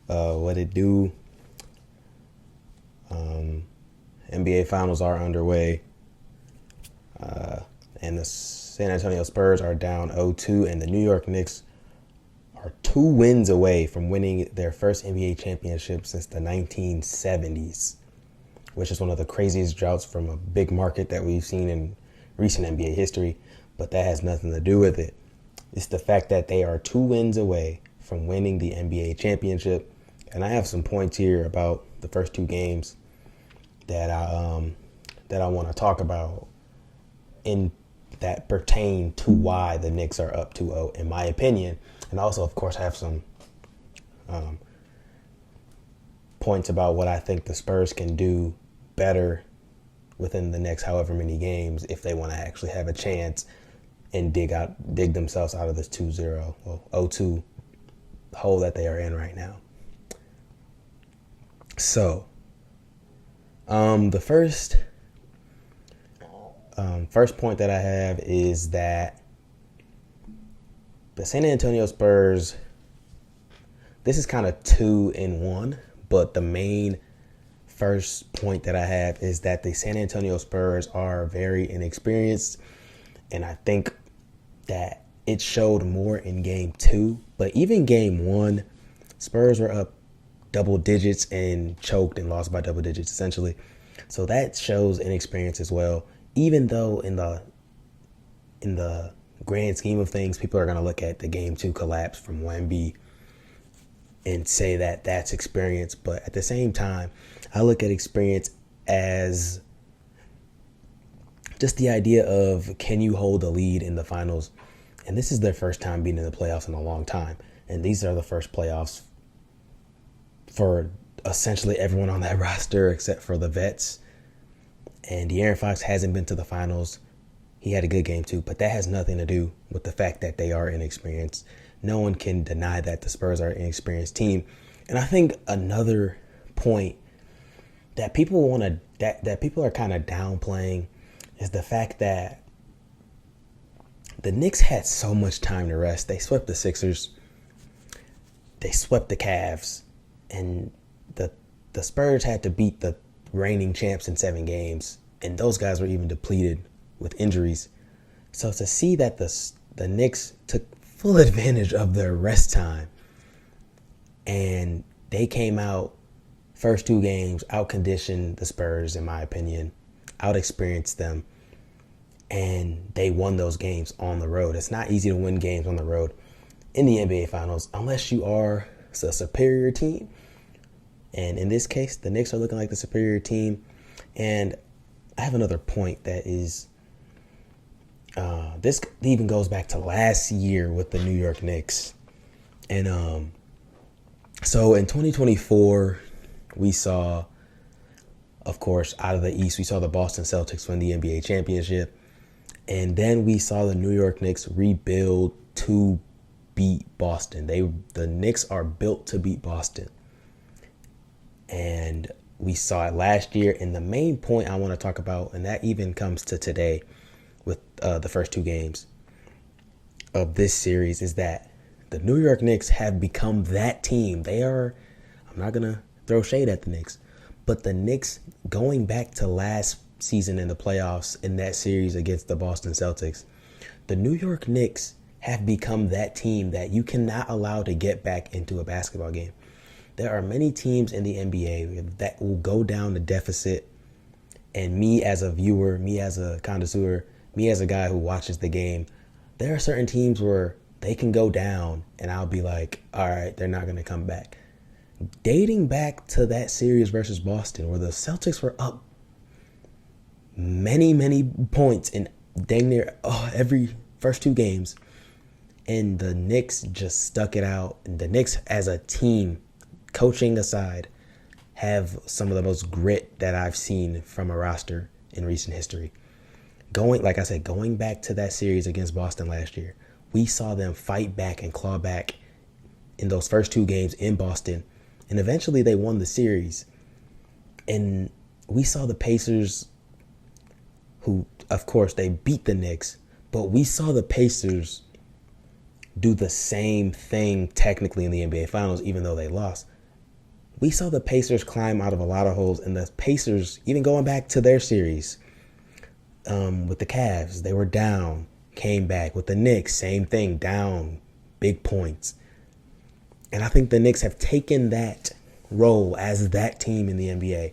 What it do? NBA Finals are underway, and the San Antonio Spurs are down 0-2, and the New York Knicks are 2 wins away from winning their first NBA championship since the 1970s, which is one of the craziest droughts from a big market that we've seen in recent NBA history. But that has nothing to do with it. It's the fact that they are 2 wins away from winning the NBA championship. And I have some points here about the first 2 games that I want to talk about in that pertain to why the Knicks are up 2-0, in my opinion. And also, of course, I have some points about what I think the Spurs can do better within the next however many games if they want to actually have a chance and dig themselves out of this 2-0, well, 0-2 hole that they are in right now. So, the first point that I have is that the San Antonio Spurs, this is kind of 2 in 1, but the main first point that I have is that the San Antonio Spurs are very inexperienced, and I think that it showed more in game 2, but even game 1, Spurs were up double digits and choked and lost by double digits essentially. So that shows inexperience as well, even though in the grand scheme of things, people are going to look at the game 2 collapse from Wemby and say that that's experience. But at the same time, I look at experience as just the idea of, can you hold a lead in the finals? And this is their first time being in the playoffs in a long time. And these are the first playoffs for essentially everyone on that roster except for the vets. And De'Aaron Fox hasn't been to the finals. He had a good game too, but that has nothing to do with the fact that they are inexperienced. No one can deny that the Spurs are an inexperienced team. And I think another point that people that people are kind of downplaying is the fact that the Knicks had so much time to rest. They swept the Sixers, they swept the Cavs, and the Spurs had to beat the reigning champs in 7 games, and those guys were even depleted with injuries. So to see that the Knicks took full advantage of their rest time, and they came out first 2 games, outconditioned the Spurs, in my opinion, outexperienced them, and they won those games on the road. It's not easy to win games on the road in the NBA Finals unless you are a superior team. And in this case, the Knicks are looking like the superior team. And I have another point that is, this even goes back to last year with the New York Knicks. And so in 2024, we saw, of course, out of the East, we saw the Boston Celtics win the NBA championship. And then we saw the New York Knicks rebuild to beat Boston. The Knicks are built to beat Boston. And we saw it last year. And the main point I want to talk about, and that even comes to today with the first 2 games of this series, is that the New York Knicks have become that team. They are, I'm not going to throw shade at the Knicks, but the Knicks, going back to last season in the playoffs in that series against the Boston Celtics, the New York Knicks have become that team that you cannot allow to get back into a basketball game. There are many teams in the NBA that will go down the deficit, and me as a viewer, me as a connoisseur, me as a guy who watches the game, there are certain teams where they can go down and I'll be like, all right, they're not going to come back. Dating back to that series versus Boston, where the Celtics were up many, many points in dang near every first 2 games, and the Knicks just stuck it out. And the Knicks as a team, coaching aside, have some of the most grit that I've seen from a roster in recent history. Going back to that series against Boston last year, we saw them fight back and claw back in those first 2 games in Boston, and eventually they won the series. And we saw the Pacers, who, of course, they beat the Knicks, but we saw the Pacers do the same thing technically in the NBA Finals, even though they lost. We saw the Pacers climb out of a lot of holes, and the Pacers, even going back to their series with the Cavs, they were down, came back. With the Knicks, same thing, down, big points. And I think the Knicks have taken that role as that team in the NBA.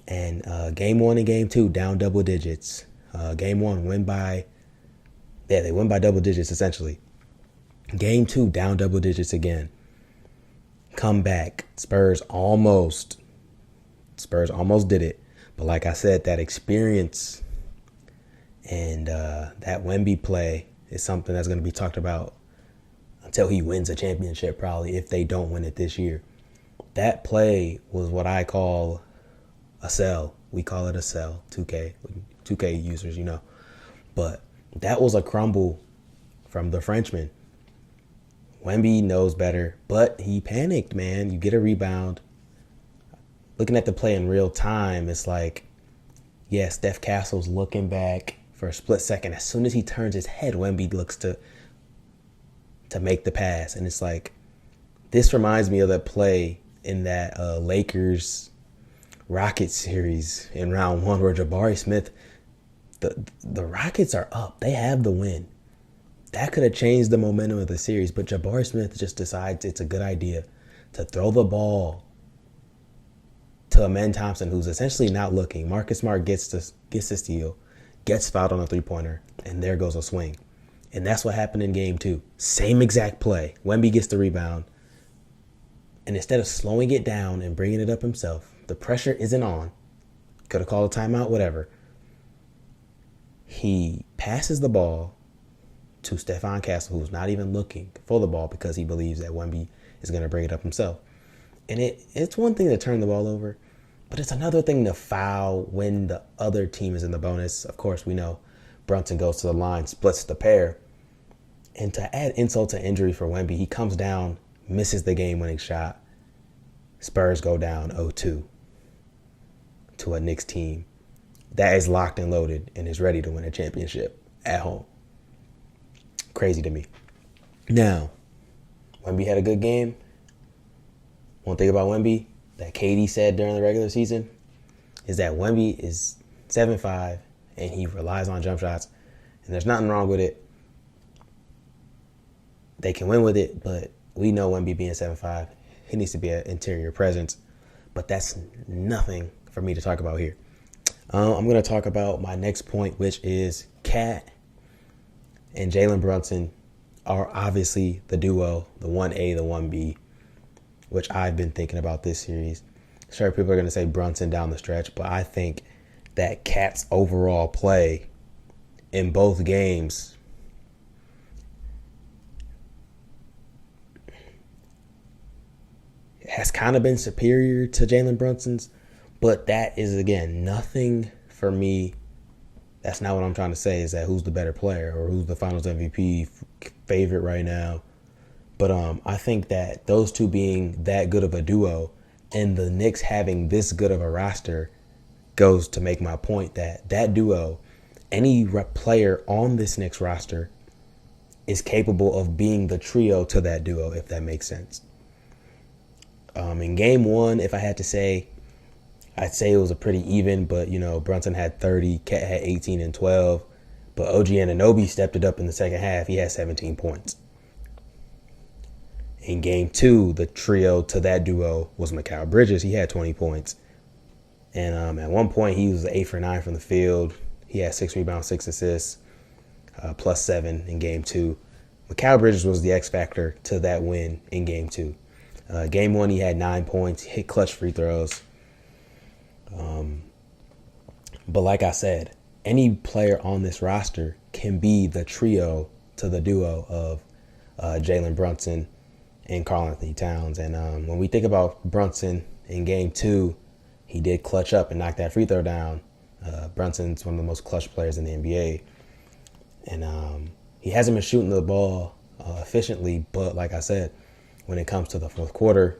And game 1 and game 2, down double digits. Game 1, they win by double digits essentially. Game 2, down double digits again. Come back. Spurs almost did it. But like I said, that experience and that Wemby play is something that's going to be talked about until he wins a championship, probably, if they don't win it this year. That play was what I call a sell. We call it a sell, 2K users, you know. But that was a crumble from the Frenchman. Wemby knows better, but he panicked, man. You get a rebound. Looking at the play in real time, it's like, yeah, Steph Castle's looking back for a split second. As soon as he turns his head, Wemby looks to make the pass. And it's like, this reminds me of that play in that Lakers Rockets series in round 1 where Jabari Smith, the Rockets are up. They have the win. That could have changed the momentum of the series, but Jabari Smith just decides it's a good idea to throw the ball to Amen Thompson, who's essentially not looking. Marcus Smart gets the steal, gets fouled on a three-pointer, and there goes a swing. And that's what happened in game 2. Same exact play. Wemby gets the rebound, and instead of slowing it down and bringing it up himself, the pressure isn't on. Could have called a timeout, whatever. He passes the ball to Stephon Castle, who's not even looking for the ball because he believes that Wemby is going to bring it up himself. And it's one thing to turn the ball over, but it's another thing to foul when the other team is in the bonus. Of course, we know Brunson goes to the line, splits the pair. And to add insult to injury for Wemby, he comes down, misses the game-winning shot. Spurs go down 0-2 to a Knicks team that is locked and loaded and is ready to win a championship at home. Crazy to me. Now, Wemby had a good game. One thing about Wemby that KD said during the regular season is that Wemby is 7'5" and he relies on jump shots, and there's nothing wrong with it. They can win with it, but we know Wemby being 7'5", he needs to be an interior presence. But that's nothing for me to talk about here. I'm going to talk about my next point, which is Cat and Jalen Brunson are obviously the duo, the 1A, the 1B, which I've been thinking about this series. Sure, people are going to say Brunson down the stretch, but I think that Cat's overall play in both games has kind of been superior to Jalen Brunson's, but that is, again, nothing for me. That's not what I'm trying to say, is that who's the better player or who's the Finals MVP favorite right now. But I think that those two being that good of a duo and the Knicks having this good of a roster goes to make my point that that duo, any player on this Knicks roster is capable of being the trio to that duo, if that makes sense. In game 1, if I had to say, I'd say it was a pretty even, but, you know, Brunson had 30, Cat had 18 and 12. But OG Anunoby stepped it up in the second half. He had 17 points. In game 2, the trio to that duo was Mikal Bridges. He had 20 points. And at one point, he was 8 for 9 from the field. He had 6 rebounds, 6 assists, plus 7 in game 2. Mikal Bridges was the X factor to that win in game 2. Game 1, he had 9 points, hit clutch free throws. But like I said, any player on this roster can be the trio to the duo of Jalen Brunson and Karl-Anthony Towns. And when we think about Brunson in game 2, he did clutch up and knock that free throw down. Brunson's one of the most clutch players in the NBA. And he hasn't been shooting the ball efficiently, but like I said, when it comes to the fourth quarter,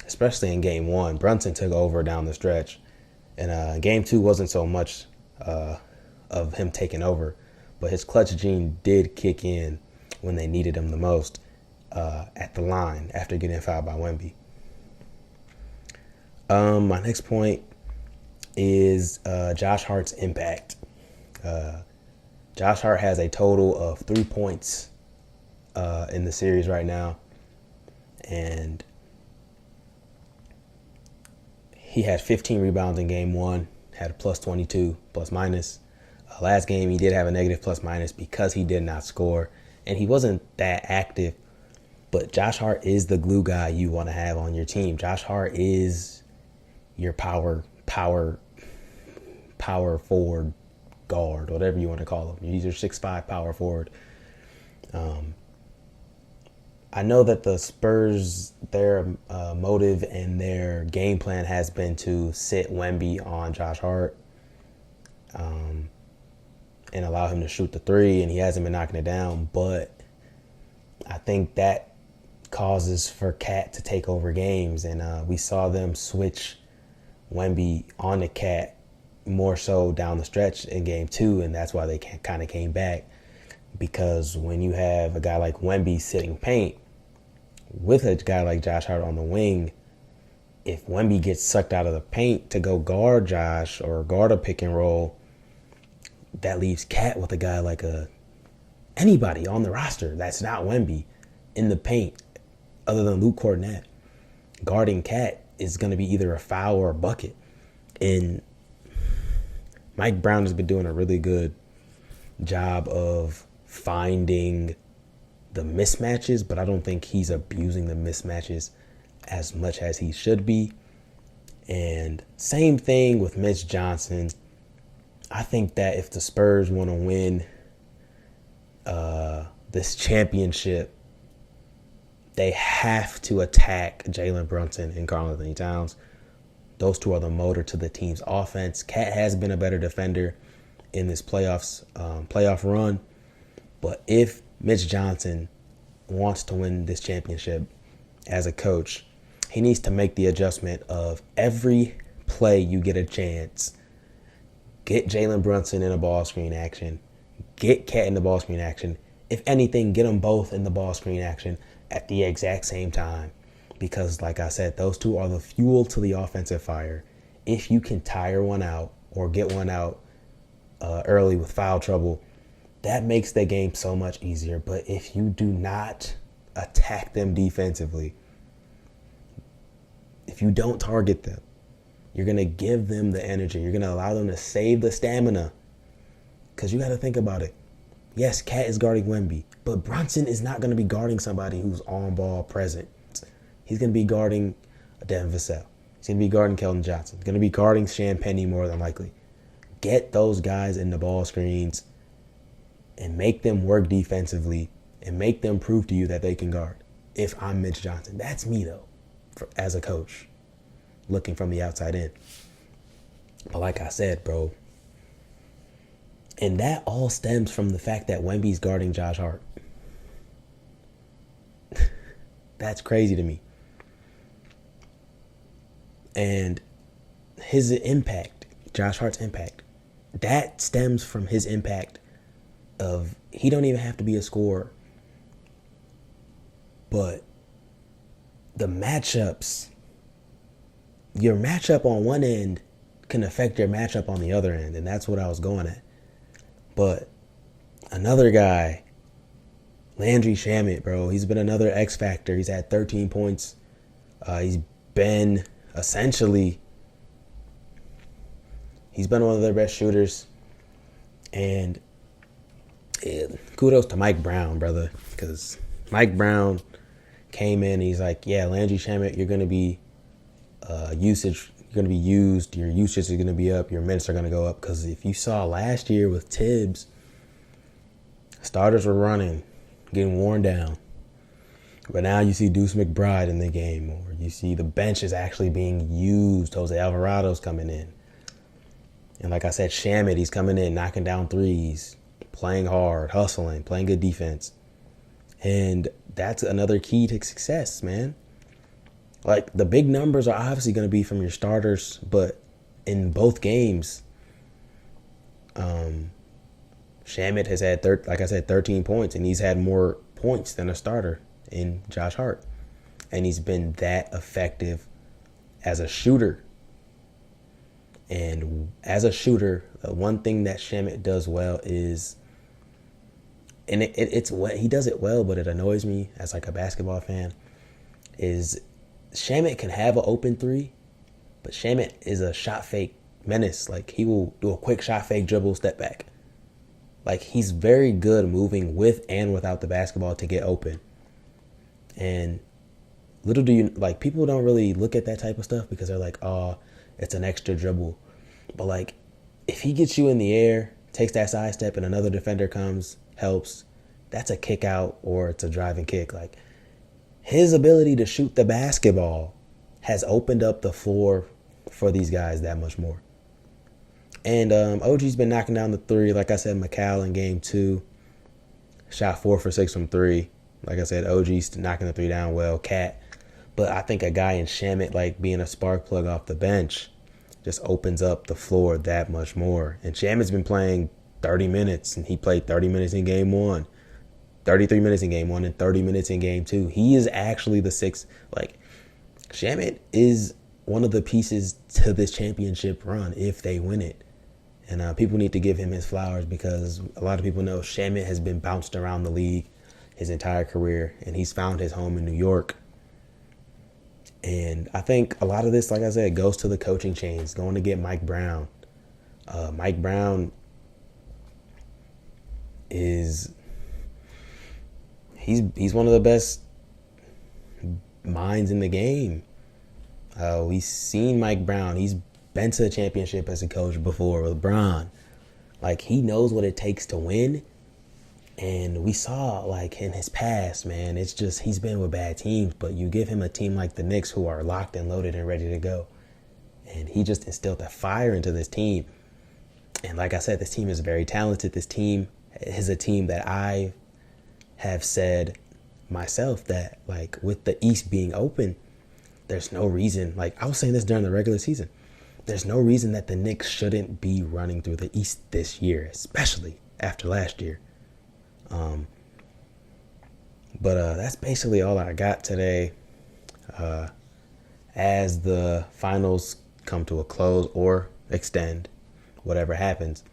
especially in game 1, Brunson took over down the stretch. And game 2 wasn't so much of him taking over, but his clutch gene did kick in when they needed him the most at the line after getting fouled by Wemby. My next point is Josh Hart's impact. Josh Hart has a total of 3 points in the series right now, and he had 15 rebounds in game one, had a plus 22, plus minus. Last game, he did have a negative plus minus because he did not score, and he wasn't that active. But Josh Hart is the glue guy you want to have on your team. Josh Hart is your power forward guard, whatever you want to call him. He's your 6'5" power forward. I know that the Spurs, their motive and their game plan has been to sit Wemby on Josh Hart and allow him to shoot the three, and he hasn't been knocking it down. But I think that causes for Cat to take over games, and we saw them switch Wemby on the Cat more so down the stretch in game two, and that's why they kind of came back. Because when you have a guy like Wemby sitting paint with a guy like Josh Hart on the wing, if Wemby gets sucked out of the paint to go guard Josh or guard a pick and roll, that leaves Cat with a guy like anybody on the roster that's not Wemby in the paint other than Luke Cornett. Guarding Cat is going to be either a foul or a bucket. And Mike Brown has been doing a really good job of finding the mismatches, but I don't think he's abusing the mismatches as much as he should be. And same thing with Mitch Johnson. I think that if the Spurs want to win this championship, they have to attack Jalen Brunson and Karl-Anthony Towns. Those two are the motor to the team's offense. Cat has been a better defender in this playoff run. But if Mitch Johnson wants to win this championship as a coach, he needs to make the adjustment of every play you get a chance, get Jalen Brunson in a ball screen action, get Cat in the ball screen action. If anything, get them both in the ball screen action at the exact same time. Because, like I said, those two are the fuel to the offensive fire. If you can tire one out or get one out early with foul trouble, that makes the game so much easier. But if you do not attack them defensively, if you don't target them, you're going to give them the energy. You're going to allow them to save the stamina. Because you got to think about it. Yes, Cat is guarding Wemby, but Brunson is not going to be guarding somebody who's on ball present. He's going to be guarding Devin Vassell. He's going to be guarding Keldon Johnson. He's going to be guarding Shan Penny more than likely. Get those guys in the ball screens and make them work defensively and make them prove to you that they can guard. If I'm Mitch Johnson. That's me, though, as a coach, looking from the outside in. But like I said, bro, and that all stems from the fact that Wemby's guarding Josh Hart. That's crazy to me. And his impact, Josh Hart's impact, that stems from his impact of he don't even have to be a scorer. But the matchups, your matchup on one end can affect your matchup on the other end. And that's what I was going at. But another guy, Landry Shamet, bro, he's been another X factor. He's had 13 points. He's been one of their best shooters. And kudos to Mike Brown, brother, because Mike Brown came in and he's like, yeah, Landry Shamet, you're going to be usage. You're going to be used. Your usage is going to be up. Your minutes are going to go up. Because if you saw last year with Tibbs, starters were running, getting worn down. But now you see Deuce McBride in the game more. You see the bench is actually being used. Jose Alvarado's coming in. And like I said, Shamet, he's coming in, knocking down threes, playing hard, hustling, playing good defense. And that's another key to success, man. Like, the big numbers are obviously going to be from your starters, but in both games, Shamet has had, 13 points, and he's had more points than a starter in Josh Hart. And he's been that effective as a shooter. And as a shooter, the one thing that Shamet does well is, and it's what he does it well, but it annoys me as like a basketball fan, is Shamet can have an open three, but Shamet is a shot fake menace. Like, he will do a quick shot fake, dribble, step back. Like, he's very good moving with and without the basketball to get open. And little do you, like, people don't really look at that type of stuff because they're like, oh, it's an extra dribble. But, like, if he gets you in the air, takes that side step, and another defender comes, helps, that's a kick out or it's a driving kick. Like, his ability to shoot the basketball has opened up the floor for these guys that much more. And OG's been knocking down the three. Like I said, McCall in game 2 shot 4 for 6 from 3. Like I said, OG's knocking the three down well. Cat. But I think a guy in Shamet, like being a spark plug off the bench, just opens up the floor that much more. And Shamet's been playing 30 minutes, and he played 30 minutes in game 1, 33 minutes in game 1, and 30 minutes in game 2. He is actually the sixth. Like, Shamet is one of the pieces to this championship run if they win it. And people need to give him his flowers, because a lot of people know Shamet has been bounced around the league his entire career, and he's found his home in New York. And I think a lot of this, like I said, goes to the coaching chains, going to get Mike Brown. Mike Brown is, he's one of the best minds in the game. We've seen Mike Brown. He's been to a championship as a coach before with LeBron. Like, he knows what it takes to win. And we saw, like, in his past, man, it's just, he's been with bad teams, but you give him a team like the Knicks who are locked and loaded and ready to go. And he just instilled that fire into this team. And like I said, this team is very talented. This team is a team that I have said myself that, like, with the East being open, there's no reason, like I was saying this during the regular season, there's no reason that the Knicks shouldn't be running through the East this year, especially after last year. But that's basically all I got today. As the finals come to a close or extend, whatever happens,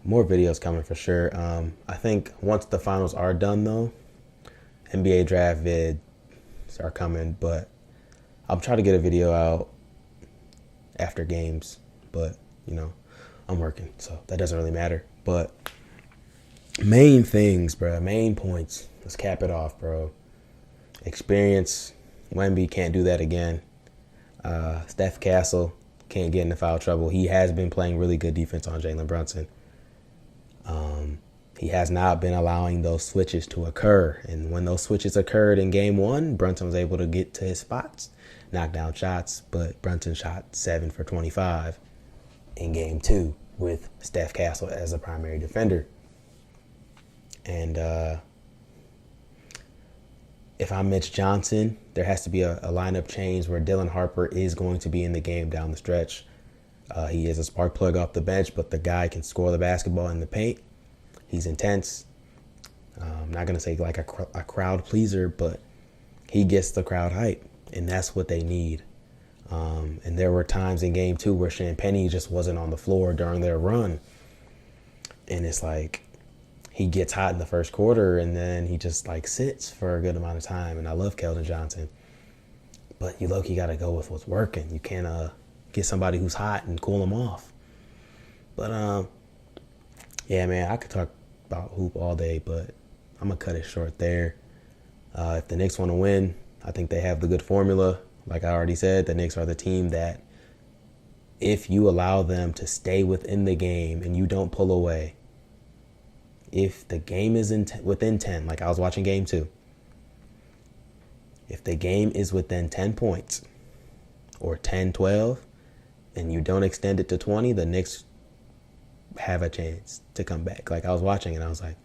more videos coming for sure. I think once the finals are done, though, NBA draft vids are coming, but I'll try to get a video out after games, but, you know, I'm working, so that doesn't really matter. But main things, bro, main points. Let's cap it off, bro. Experience. Wemby can't do that again. Steph Castle can't get into foul trouble. He has been playing really good defense on Jalen Brunson. He has not been allowing those switches to occur. And when those switches occurred in game 1, Brunson was able to get to his spots, knock down shots, but Brunson shot 7 for 25 in game 2 with Steph Castle as a primary defender. And if I'm Mitch Johnson, there has to be a lineup change where Dylan Harper is going to be in the game down the stretch. He is a spark plug off the bench, but the guy can score the basketball in the paint. He's intense. I'm not going to say like a crowd pleaser, but he gets the crowd hype, and that's what they need. And there were times in game 2 where Champagnie just wasn't on the floor during their run. And it's like, he gets hot in the first quarter, and then he just like sits for a good amount of time. And I love Keldon Johnson, but you low-key got to go with what's working. You can't get somebody who's hot and cool them off. But yeah, man, I could talk about hoop all day, but I'm gonna cut it short there. If the Knicks want to win, I think they have the good formula. Like I already said, the Knicks are the team that, if you allow them to stay within the game and you don't pull away, if the game is within 10, like I was watching game 2, if the game is within 10 points or 10, 12, and you don't extend it to 20, the Knicks have a chance to come back. Like I was watching and I was like,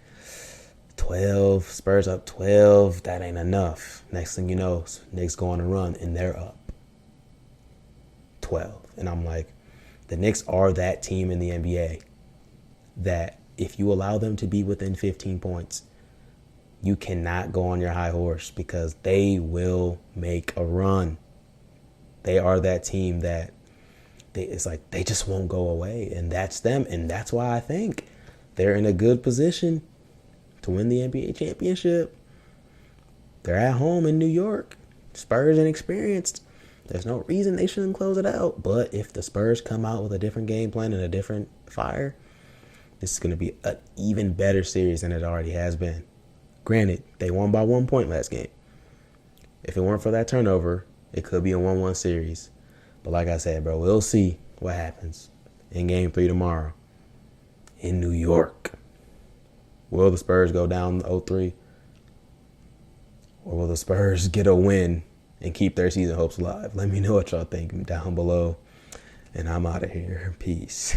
12, Spurs up 12, that ain't enough. Next thing you know, Knicks go on a run and they're up 12. And I'm like, the Knicks are that team in the NBA that if you allow them to be within 15 points, you cannot go on your high horse, because they will make a run. They are that team that it's like they just won't go away, and that's them. And that's why I think they're in a good position to win the NBA championship. They're at home in New York. Spurs inexperienced. There's no reason they shouldn't close it out. But if the Spurs come out with a different game plan and a different fire, this is going to be an even better series than it already has been. Granted, they won by 1 point last game. If it weren't for that turnover, it could be a 1-1 series. But like I said, bro, we'll see what happens in Game 3 tomorrow in New York. Will the Spurs go down 0-3? Or will the Spurs get a win and keep their season hopes alive? Let me know what y'all think down below. And I'm out of here. Peace.